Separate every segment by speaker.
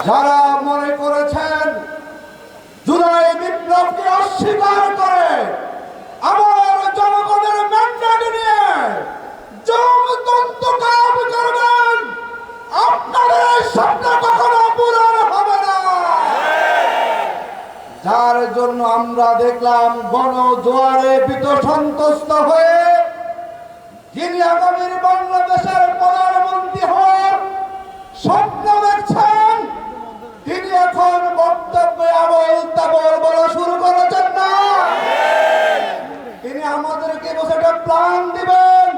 Speaker 1: যারা মনে করেছেন জুলাই বিপ্লবকে অস্বীকার করে আমার জনগণের ম্যান্ডেট নিয়ে জমতন্ত্র কায়েম করবেন, আপনাদের এই স্বপ্ন কখনো পূরণ হবে না। যার জন্য আমরা দেখলাম গণজোয়ারে বিতসন্ত্রস্ত হয়ে যিনি আগামীর বাংলাদেশের প্রধানমন্ত্রী হওয়ার স্বপ্ন দেখছেন, তিনি এখন বক্তব্যে আবল তাবল বলা শুরু করেছেন না। তিনি আমাদেরকে বসে একটা প্ল্যান দিবেন,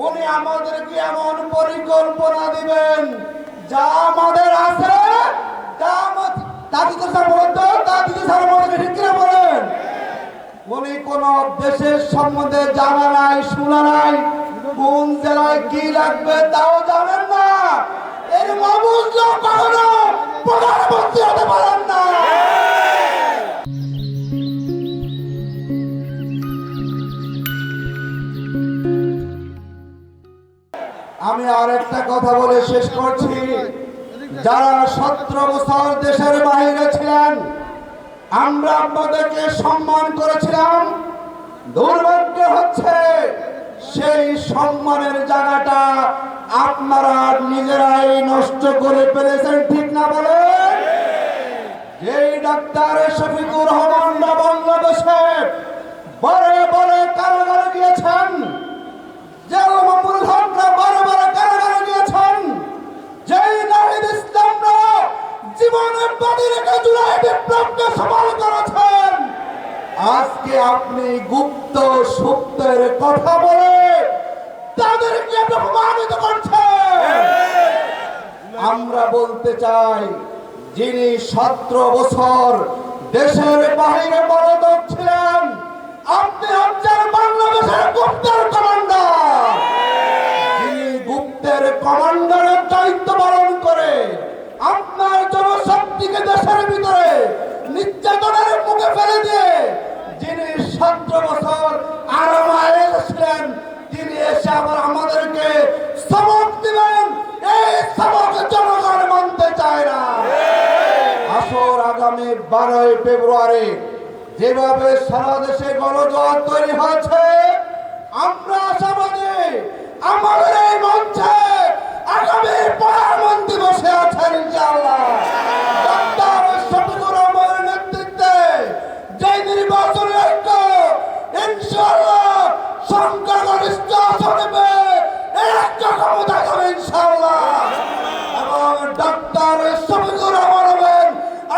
Speaker 1: উনি আমাদেরকে এমন পরিকল্পনা দিবেন যা আমাদের আছে, উনি কোন দেশের সম্বন্ধে জানা নাই, শোনা নাই, কোন জেলায় কি লাগবে তাও জানেন না। এর বুঝলো কখনো প্রধানমন্ত্রী হতে পারেন না। আমি আরেকটা কথা বলে শেষ করছি। যারা 17 বছর দেশের বাইরে ছিলেন, আমরা আপনাদেরকে সম্মান করেছিলাম। দুর্ভাগ্য হচ্ছে সেই সম্মানের জায়গাটা আপনারা নিজেরাই নষ্ট করে ফেলেছেন, ঠিক না বলেন? যেই ডাক্তার শফিকুর রহমান বাংলাদেশে বড় বড় কারাগারে গিয়েছেন, যেই মামুনুল হকরা বড় বড় কারাগারে গিয়েছেন, যেই নাহিদ ইসলামরা জীবনের বাজি রেখে জুলাই বিপ্লবকে সফল করেছেন, আজকে আপনি গুপ্ত সুপ্তের কথা বলে তাদেরকে অপমানিত করছেন। আমরা বলতে চাই, যিনি 17 বছর দেশের বাইরে পলাতক ছিলেন, আপনি হচ্ছেন বাংলাদেশের গুপ্তের কমান্ডার। যিনি গুপ্তের কমান্ডারের দায়িত্ব পালন করে আপনার জনশক্তিকে দেশের ভিতরে নির্যাতনের মুখে ফেলে দিয়ে যিনি 17 বছর আরামায় ছিলেন, তিনি এসে আবার আমাদেরকে সবক দিবেন। এই সবক জনগণ মানতে চায় না। আসর আগামী 12 ফেব্রুয়ারি যেভাবে সারা দেশে গণজোয়ার তৈরি হয়েছে, আমরা আশাবাদী আমাদের এই মঞ্চে আগামী প্রধানমন্ত্রী বসে আছেন ইনশাআল্লাহ। ডাক্তার শফিকুর রহমানের নেতৃত্বে যে নির্বাচনী ঐক্য ইনশাআল্লাহ সংখ্যাগরিষ্ঠ আসনে পেয়ে এই রাজ্য ক্ষমতা যাবে ইনশাআল্লাহ। এবং ডাক্তার শফিকুর রহমান হবেন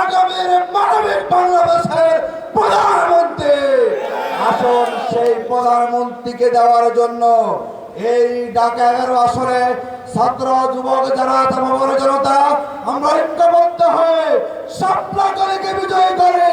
Speaker 1: আগামীর মানবিক বাংলাদেশের প্রধানমন্ত্রী। আসুন সেই প্রধানমন্ত্রীকে দেওয়ার জন্য এই ঢাকা 11 আসনে ছাত্র যুবক যারা জনতা আমরা ঐক্যবদ্ধ হয়ে শাপলা গলিকে বিজয়ী করে